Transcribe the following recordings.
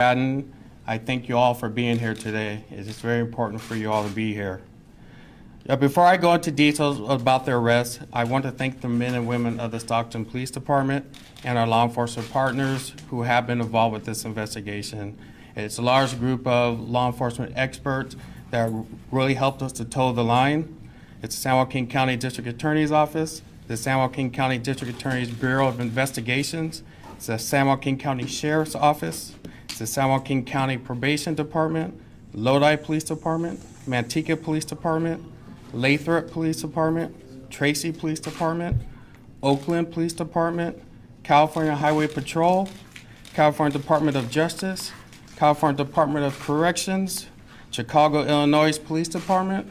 Madden, I thank you all for being here today. It is very important for you all to be here. Before I go into details about their arrest, I want to thank the men and women of the Stockton Police Department and our law enforcement partners who have been involved with this investigation. It's a large group of law enforcement experts that really helped us to toe the line. It's the San Joaquin County District Attorney's Office, the San Joaquin County District Attorney's Bureau of Investigations, it's the San Joaquin County Sheriff's Office, it's the San Joaquin County Probation Department, Lodi Police Department, Manteca Police Department, Lathrop Police Department, Tracy Police Department, Oakland Police Department, California Highway Patrol, California Department of Justice, California Department of Corrections, Chicago, Illinois Police Department,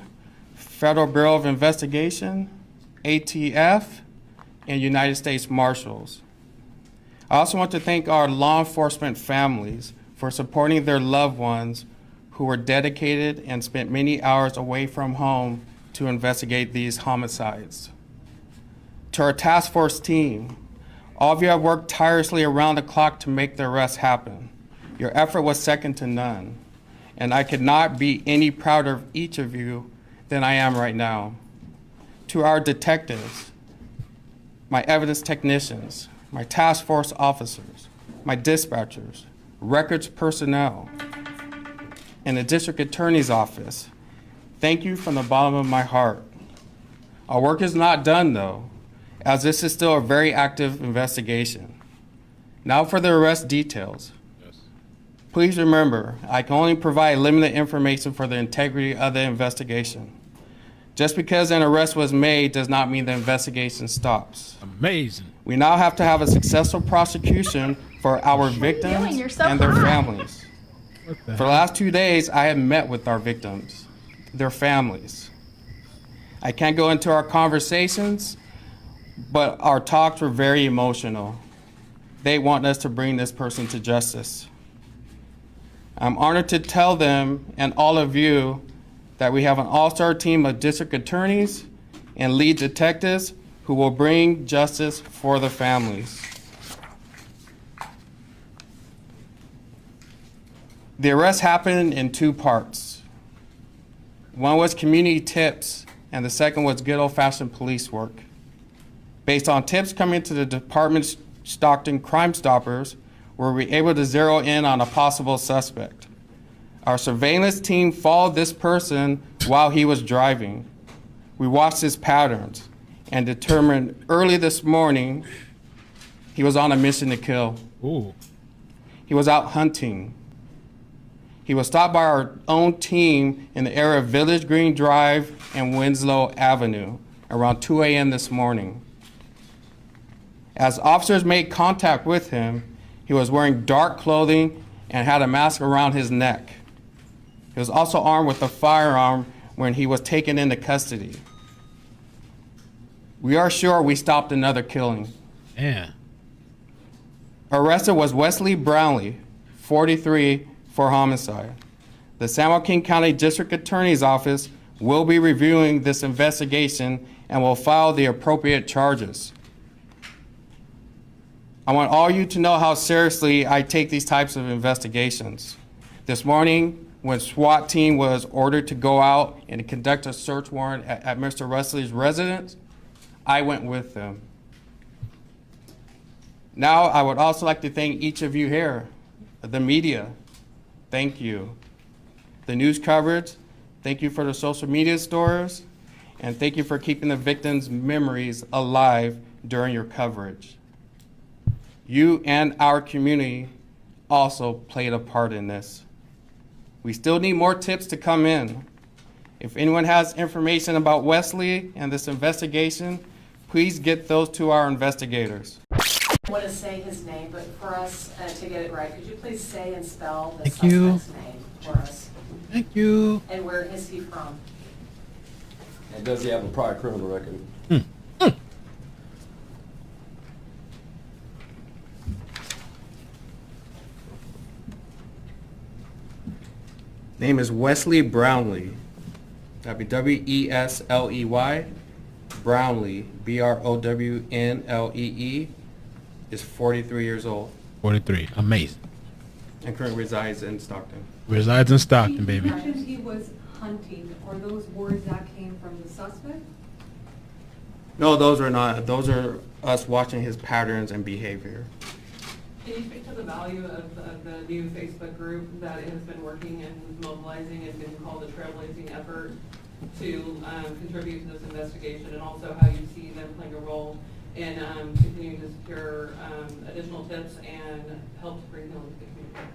Federal Bureau of Investigation, ATF, and United States Marshals. I also want to thank our law enforcement families for supporting their loved ones who were dedicated and spent many hours away from home to investigate these homicides. To our task force team, all of you have worked tirelessly around the clock to make the arrest happen. Your effort was second to none, and I could not be any prouder of each of you than I am right now. To our detectives, my evidence technicians, my task force officers, my dispatchers, records personnel, and the district attorney's office, thank you from the bottom of my heart. Our work is not done though, as this is still a very active investigation. Now for the arrest details. Yes. Please remember, I can only provide limited information for the integrity of the investigation. Just because an arrest was made does not mean the investigation stops. Amazing. We now have to have a successful prosecution for our victims and their families. For the last 2 days, I have met with our victims, their families. I can't go into our conversations, but our talks were very emotional. They want us to bring this person to justice. I'm honored to tell them and all of you that we have an all-star team of district attorneys and lead detectives who will bring justice for the families. The arrest happened in 2 parts. One was community tips, and the second was good old-fashioned police work. Based on tips coming to the department's Stockton Crime Stoppers, were we able to zero in on a possible suspect. Our surveillance team followed this person while he was driving. We watched his patterns and determined early this morning he was on a mission to kill. Ooh. He was out hunting. He was stopped by our own team in the area of Village Green Drive and Winslow Avenue around 2 a.m. this morning. As officers made contact with him, he was wearing dark clothing and had a mask around his neck. He was also armed with a firearm when he was taken into custody. We are sure we stopped another killing. Yeah. Arrested was Wesley Brownlee, 43, for homicide. The San Joaquin County District Attorney's Office will be reviewing this investigation and will file the appropriate charges. I want all you to know how seriously I take these types of investigations. This morning, when SWAT team was ordered to go out and conduct a search warrant at Mr. Wesley's residence, I went with them. Now, I would also like to thank each of you here, the media, thank you. The news coverage, thank you for the social media stories, and thank you for keeping the victims' memories alive during your coverage. You and our community also played a part in this. We still need more tips to come in. If anyone has information about Wesley and this investigation, please get those to our investigators. I want to say his name, but for us to get it right, could you please say and spell the Thank you. suspect's name for us? Thank you. And where is he from? And does he have a prior criminal record? Name is Wesley Brownlee. That'd be W-E-S-L-E-Y. Brownlee, B-R-O-W-N-L-E-E, is 43 years old. 43. Amazing. and currently resides in Stockton. Resides in Stockton, baby. He mentioned he was hunting. Are those words that came from the suspect? No, those are not. Those are us watching his patterns and behavior. Can you speak to the value of the new Facebook group that has been working and mobilizing and been called a trailblazing effort to contribute to this investigation, and also how you see them playing a role in continuing to secure additional tips and help to bring healing to the community?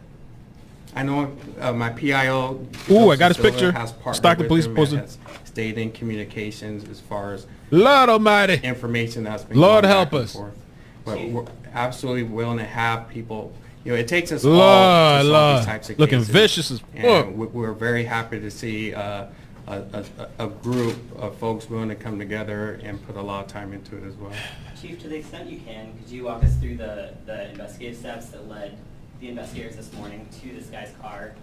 I know my PIO. Ooh, I got his Silva, picture. has partnered Stockton with Police him and posted. has stayed in communications as far as Lord Almighty. information that's been Lord going help back and us. forth. But we're absolutely willing to have people. You know, it takes us all to Lord, solve Lord. these types of Looking cases. vicious as And fuck. we're very happy to see a group of folks willing to come together and put a lot of time into it as well. Chief, to the extent you can, could you walk us through the investigative steps that led the investigators this morning to this guy's car,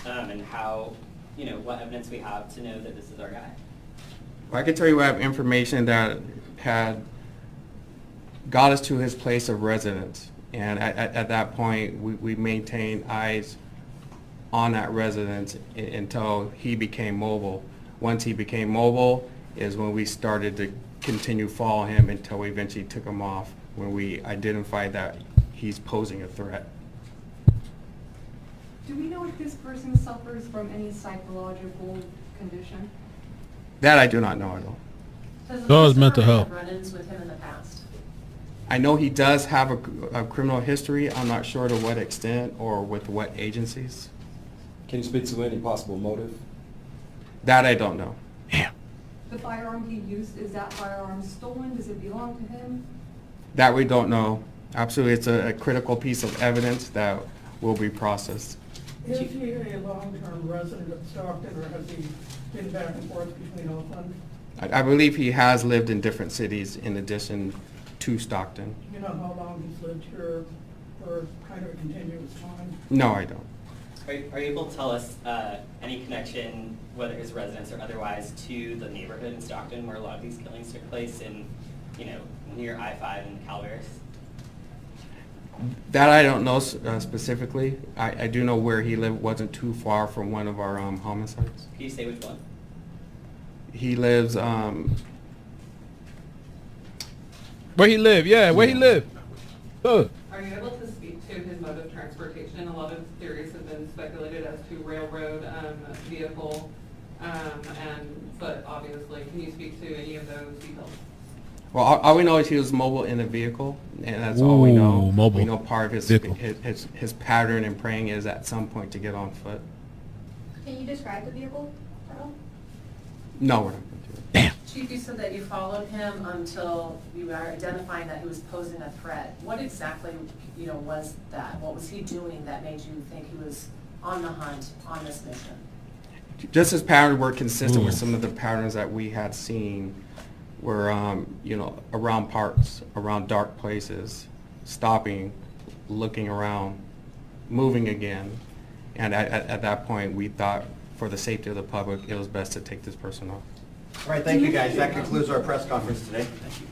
and how, you know, what evidence we have to know that this is our guy? I can tell you I have information that had got us to his place of residence. And at that point, we maintained eyes on that residence until he became mobile. Once he became mobile is when we started to continue following him until we eventually took him off, when we identified that he's posing a threat. Do we know if this person suffers from any psychological condition? That I do not know at all. Does the Those customer mental have health. Run-ins with him in the past? I know he does have a criminal history. I'm not sure to what extent or with what agencies. Can you speak to any possible motive? That I don't know. Damn. The firearm he used, is that firearm stolen? Does it belong to him? That we don't know. Absolutely, it's a critical piece of evidence that will be processed. Is he a long-term resident of Stockton, or has he been back and forth between Oakland? I believe he has lived in different cities in addition to Stockton. You know how long he's lived here for kind of a continuous time? No, I don't. Are you able to tell us any connection, whether his residence or otherwise, to the neighborhood in Stockton where a lot of these killings took place in, you know, near I-5 and Calaveras? That I don't know specifically. I do know where he lived wasn't too far from one of our homicides. Can you say which one? He lives, Where he live? Yeah, where he live? Are you able to speak to his mode of transportation? A lot of theories have been speculated as to railroad, vehicle, and foot, obviously. Can you speak to any of those details? well, all we know is he was mobile in a vehicle, and that's all we know. Ooh, mobile We know part of vehicle. his pattern in praying is at some point to get on foot. Can you describe the vehicle at all? No, we're not going to. Damn. Chief, you said that you followed him until you were identifying that he was posing a threat. What exactly, you know, was that? What was he doing that made you think he was on the hunt, on this mission? Just his patterns were consistent with Ooh. some of the patterns that we had seen were, you know, around parks, around dark places, stopping, looking around, moving again. And at that point, we thought for the safety of the public, it was best to take this person off. All right, thank you, guys. That concludes our press conference today. Thank you.